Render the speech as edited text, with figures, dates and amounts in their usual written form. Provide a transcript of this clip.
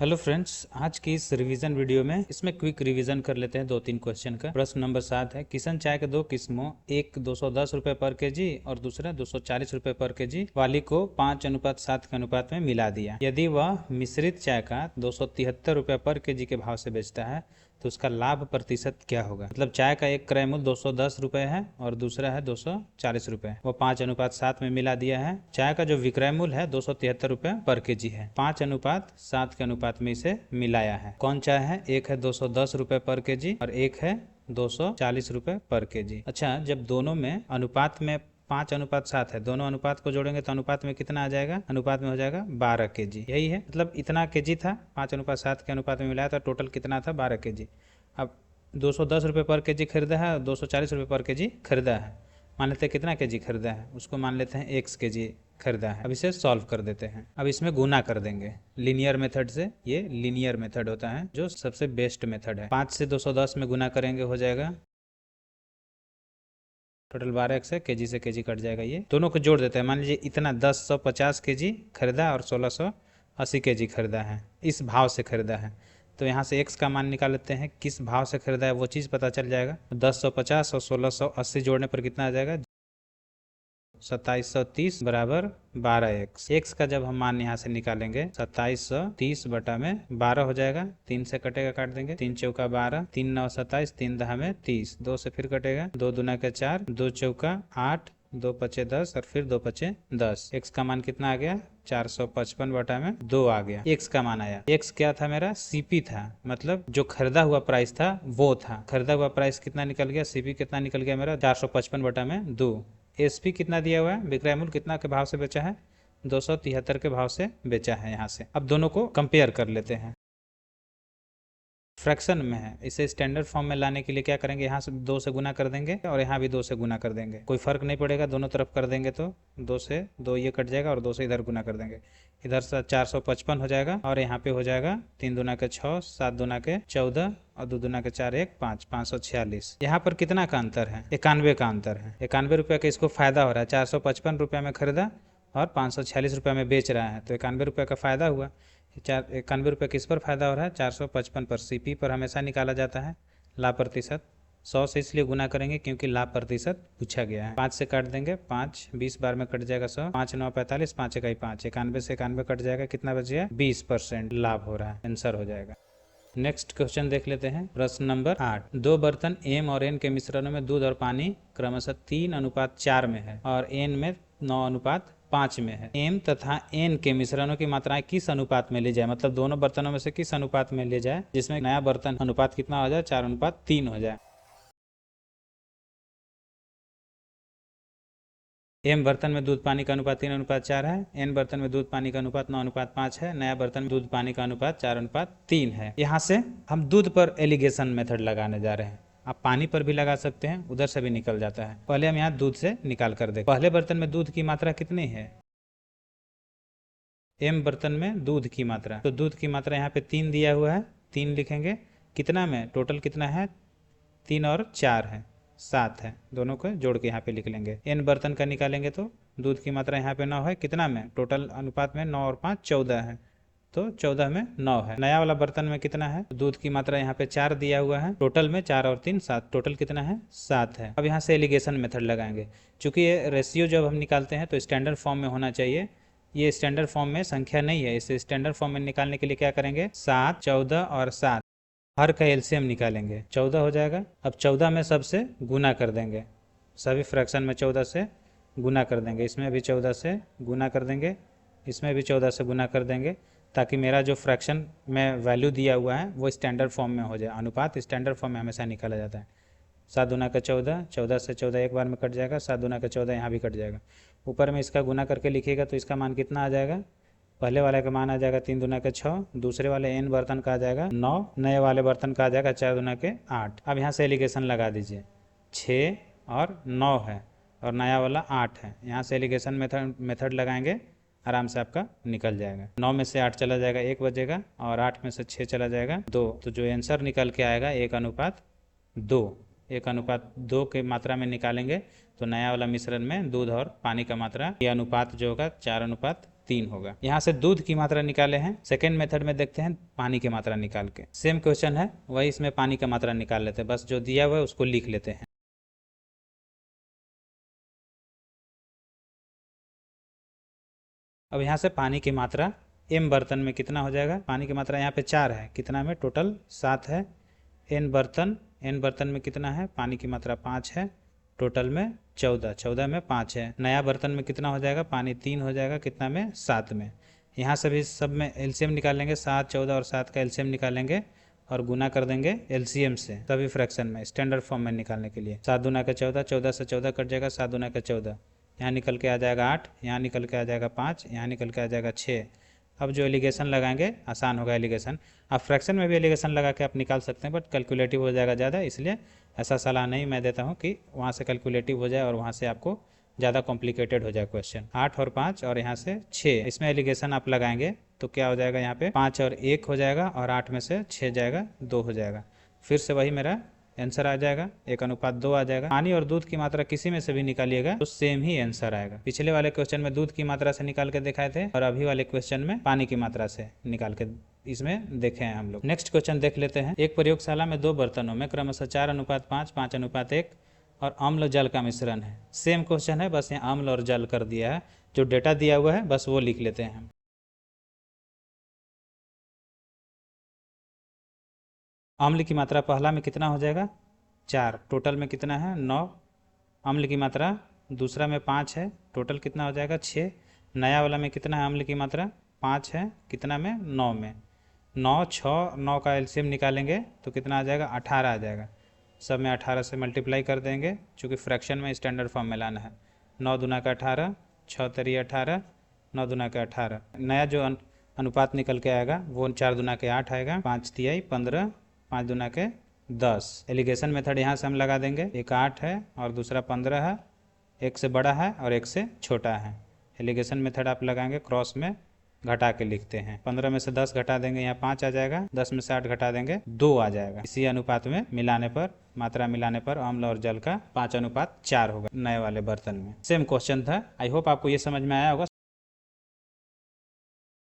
Hello friends, आज की इस रिवीजन वीडियो में इसमें क्विक रिवीजन कर लेते हैं 2-3 क्वेश्चन का। प्रश्न नंबर 7 है, किशन चाय के 2 किस्मों, एक 210 रुपए पर केजी और दूसरा 240 रुपए पर केजी वाली को 5:7 के अनुपात में मिला दिया। यदि वह मिश्रित चाय का 273 रुपए पर केजी के भाव से बेचता है तो उसका लाभ प्रतिशत क्या होगा। मतलब चाय का एक क्रय मूल्य 210 रुपए है और दूसरा है 240 रुपए, वो 5:7 में मिला दिया है। चाय का जो विक्रय मूल्य है 273 रुपए पर केजी है, 5:7 के अनुपात में इसे मिलाया है। कौन चाय है? एक है 210 रुपए पर केजी और एक है 240 रुपए पर केजी। अच्छा, जब दोनों में अनुपात में 5:7 है, दोनों अनुपात को जोड़ेंगे तो अनुपात में कितना आ जाएगा? अनुपात में हो जाएगा 12 केजी। यही है, मतलब इतना केजी था, 5:7 के अनुपात में मिलाया था, टोटल कितना था? 12 केजी। अब 210 रुपये पर केजी खरीदा है और 240 रुपये पर केजी खरीदा है। मान लेते हैं कितना केजी खरीदा है, उसको मान लेते हैं x केजी खरीदा है। अब इसे सॉल्व कर देते हैं। अब इसमें गुना कर देंगे लीनियर मेथड से। ये लीनियर मेथड होता है जो सबसे बेस्ट मेथड है। 5 से 210 में गुना करेंगे, हो जाएगा टोटल 12x है, केजी से केजी कट जाएगा। ये दोनों को जोड़ देते हैं। मान लीजिए इतना 1050 केजी खरीदा और 1680 केजी खरीदा है, इस भाव से खरीदा है। तो यहाँ से x का मान निकाल लेते हैं, किस भाव से खरीदा है वो चीज़ पता चल जाएगा। 1050 और 1680 जोड़ने पर कितना आ जाएगा? 2730 बराबर 12x। x का जब हम मान यहाँ से निकालेंगे 2730 बटा में 12 हो जाएगा। 3 से कटेगा, काट देंगे। 3 चौका 12, 3 9 27, 3 दहा में 30, 2 से फिर कटेगा, 2 दूना के 4, 2 चौका 8, 2 पचे 10 और फिर 2 पचे 10। x का मान कितना आ गया? 455 बटा में 2 आ गया। x का मान आया। x क्या था मेरा? cp था, मतलब जो खरीदा हुआ प्राइस था वो था। खरीदा हुआ प्राइस कितना निकल गया? cp कितना निकल गया मेरा? 455 बटा में 2। एसपी कितना दिया हुआ है? विक्रय मूल्य कितना के भाव से बेचा है? 273 के भाव से बेचा है यहाँ से। अब दोनों को कंपेयर कर लेते हैं। फ्रैक्शन में है, इसे स्टैंडर्ड फॉर्म में लाने के लिए क्या करेंगे? यहाँ से 2 से गुना कर देंगे और यहाँ भी 2 से गुना कर देंगे। कोई फर्क नहीं पड़ेगा, दोनों तरफ कर देंगे तो 2 से 2 ये कट जाएगा और 2 से इधर गुना कर देंगे। इधर से 455 हो जाएगा और यहाँ पे हो जाएगा 3 दूना के 6, 7 दूना के 14 और 2 दूना के 4, 1 5, 546। यहाँ पर कितना का अंतर है? 91 का अंतर है। 91 रुपये का इसको फायदा हो रहा है। 455 रुपये में खरीदा और 546 रुपये में बेच रहा है, तो 91 रुपये का फायदा हुआ। 91 रुपये किस पर फायदा हो रहा है? 455 पर। सीपी पर हमेशा निकाला जाता है लाभ प्रतिशत। 100 से इसलिए गुना करेंगे क्योंकि लाभ प्रतिशत पूछा गया है। 5 से काट देंगे, 5 20 बार में कट जाएगा 100, 5 9 45, 5 1 5, 91 से 91 कट जाएगा, कितना बच गया? 20% लाभ हो रहा है, आंसर हो जाएगा। नेक्स्ट क्वेश्चन देख लेते हैं। प्रश्न नंबर 8, 2 बर्तन एम और एन के मिश्रणों में दूध और पानी क्रमशः 3:4 में है और एन में 9:5 में है। एम तथा एन के मिश्रणों की मात्राएं किस अनुपात में ले जाए? मतलब दोनों बर्तनों में से किस अनुपात में ले जाए जिसमें नया बर्तन अनुपात कितना हो जाए? 4:3 हो जाए। एम बर्तन में दूध पानी का अनुपात 3:4 है, एन बर्तन में दूध पानी का अनुपात 9:5 है, नया बर्तन में दूध पानी का अनुपात 4:3 है। यहाँ से हम दूध पर एलिगेशन मेथड लगाने जा रहे हैं। आप पानी पर भी लगा सकते हैं, उधर से भी निकल जाता है। पहले हम यहाँ दूध से निकाल कर दे। पहले बर्तन में दूध की मात्रा कितनी है? एम बर्तन में दूध की मात्रा, तो दूध की मात्रा यहाँ पे 3 दिया हुआ है, 3 लिखेंगे। कितना में? टोटल कितना है? 3 और 4 है, 7 है। दोनों को जोड़ के यहाँ पे लिख लेंगे। एन बर्तन का निकालेंगे तो दूध की मात्रा यहाँ पे 9 है। कितना में? टोटल अनुपात में 9 और 5 14 है, तो 14 में 9 है। नया वाला बर्तन में कितना है? दूध की मात्रा यहाँ पे 4 दिया हुआ है, टोटल में 4 और 3 7, टोटल कितना है? 7 है। अब यहाँ से एलिगेशन मेथड लगाएंगे। चूंकि ये रेशियो जब हम निकालते हैं तो स्टैंडर्ड फॉर्म में होना चाहिए। ये स्टैंडर्ड फॉर्म में संख्या नहीं है, इसे स्टैंडर्ड फॉर्म में निकालने के लिए क्या करेंगे? 7, 14 और 7, हर का एलसीएम निकालेंगे, 14 हो जाएगा। अब 14 में सबसे गुना कर देंगे, सभी फ्रैक्शन में 14 से गुना कर देंगे। इसमें भी 14 से गुना कर देंगे, इसमें भी 14 से गुना कर देंगे, ताकि मेरा जो फ्रैक्शन में वैल्यू दिया हुआ है वो स्टैंडर्ड फॉर्म में हो जाए। अनुपात स्टैंडर्ड फॉर्म में हमेशा निकाला जाता है। 7 दूना का 14, 14 से 14 एक बार में कट जाएगा, 7 दूना का 14 यहाँ भी कट जाएगा। ऊपर में इसका गुना करके लिखिएगा तो इसका मान कितना आ जाएगा? पहले वाले का मान आ जाएगा 3 दूना के 6, दूसरे वाले एन बर्तन का आ जाएगा 9, नए वाले बर्तन का आ जाएगा 4 दूना के 8। अब यहाँ से एलिगेशन लगा दीजिए, 6 और 9 है और नया वाला 8 है। यहाँ से एलिगेशन मेथड लगाएंगे, आराम से आपका निकल जाएगा। 9 में से 8 चला जाएगा, 1 बचेगा, और 8 में से 6 चला जाएगा 2। तो जो आंसर निकल के आएगा 1:2। 1:2 के मात्रा में निकालेंगे तो नया वाला मिश्रण में दूध और पानी का मात्रा, ये अनुपात जो होगा 4:3 3 होगा। यहाँ से दूध की मात्रा निकाले हैं। सेकेंड मेथड में देखते हैं पानी की मात्रा निकाल के। सेम क्वेश्चन है, वही इसमें पानी की मात्रा निकाल लेते हैं, बस जो दिया हुआ है उसको लिख लेते हैं। अब यहाँ से पानी की मात्रा m बर्तन में कितना हो जाएगा, पानी की मात्रा यहाँ पे 4 है, कितना में टोटल 7 है। n बर्तन में कितना है, पानी की मात्रा 5 है, टोटल में 14 में 5 है। नया बर्तन में कितना हो जाएगा, पानी 3 हो जाएगा, कितना में 7 में। यहाँ से भी सब में एलसीएम निकालेंगे, 7, 14 और 7 का एलसीएम निकालेंगे और गुना कर देंगे एलसीएम से सभी फ्रैक्शन में, स्टैंडर्ड फॉर्म में निकालने के लिए। 7 दूना का 14, 14 से 14 कट जाएगा, 7 दूना का 14, यहाँ निकल के आ जाएगा 8, यहाँ निकल के आ जाएगा 5, यहाँ निकल के आ जाएगा 6। अब जो एलिगेशन लगाएंगे आसान होगा एलिगेशन। आप फ्रैक्शन में भी एलिगेशन लगा के आप निकाल सकते हैं, बट कैलकुलेटिव हो जाएगा ज़्यादा, इसलिए ऐसा सलाह नहीं मैं देता हूँ कि वहाँ से कैलकुलेटिव हो जाए और वहाँ से आपको ज़्यादा कॉम्प्लिकेटेड हो जाए क्वेश्चन। 8 और 5 और यहाँ से 6, इसमें एलिगेशन आप लगाएंगे तो क्या हो जाएगा, यहाँ पे 5 और 1 हो जाएगा और 8 में से 6 जाएगा, 2 हो जाएगा। फिर से वही मेरा आंसर आ जाएगा, 1:2 आ जाएगा। पानी और दूध की मात्रा किसी में से भी निकालिएगा तो सेम ही आंसर आएगा। पिछले वाले क्वेश्चन में दूध की मात्रा से निकाल के दिखाए थे और अभी वाले क्वेश्चन में पानी की मात्रा से निकाल के इसमें देखे हैं हम लोग। नेक्स्ट क्वेश्चन देख लेते हैं। एक प्रयोगशाला में 2 बर्तनों में क्रमशः 4:5, 5:1 और अम्ल जल का मिश्रण है। सेम क्वेश्चन है, बस यहाँ अम्ल और जल कर दिया है। जो डेटा दिया हुआ है बस वो लिख लेते हैं हम। अम्ल की मात्रा पहला में कितना हो जाएगा, 4, टोटल में कितना है 9। अम्ल की मात्रा दूसरा में 5 है, टोटल कितना हो जाएगा 6। नया वाला में कितना है अम्ल की मात्रा, 5 है, कितना में 9 में। 9, 6, 9 का एलसीएम निकालेंगे तो कितना आ जाएगा, 18 आ जाएगा। सब में 18 से मल्टीप्लाई कर देंगे, चूँकि फ्रैक्शन में स्टैंडर्ड फॉर्म में लाना है। 9 दूना का 18, 6 तरी 18, 9 दूना का 18। नया जो अनुपात निकल के आएगा वो 4 दूना के 8 आएगा, 5 तिहाई 15, 5 दूना के 10। एलिगेशन मेथड यहाँ से हम लगा देंगे, एक 8 है और दूसरा 15 है, एक से बड़ा है और एक से छोटा है। एलिगेशन मेथड आप लगाएंगे, क्रॉस में घटा के लिखते हैं। 15 में से 10 घटा देंगे, यहाँ 5 आ जाएगा, 10 में से 8 घटा देंगे, 2 आ जाएगा। इसी अनुपात में मिलाने पर, मात्रा मिलाने पर अम्ल और जल का 5:4 होगा नए वाले बर्तन में। सेम क्वेश्चन था। आई होप आपको ये समझ में आया होगा।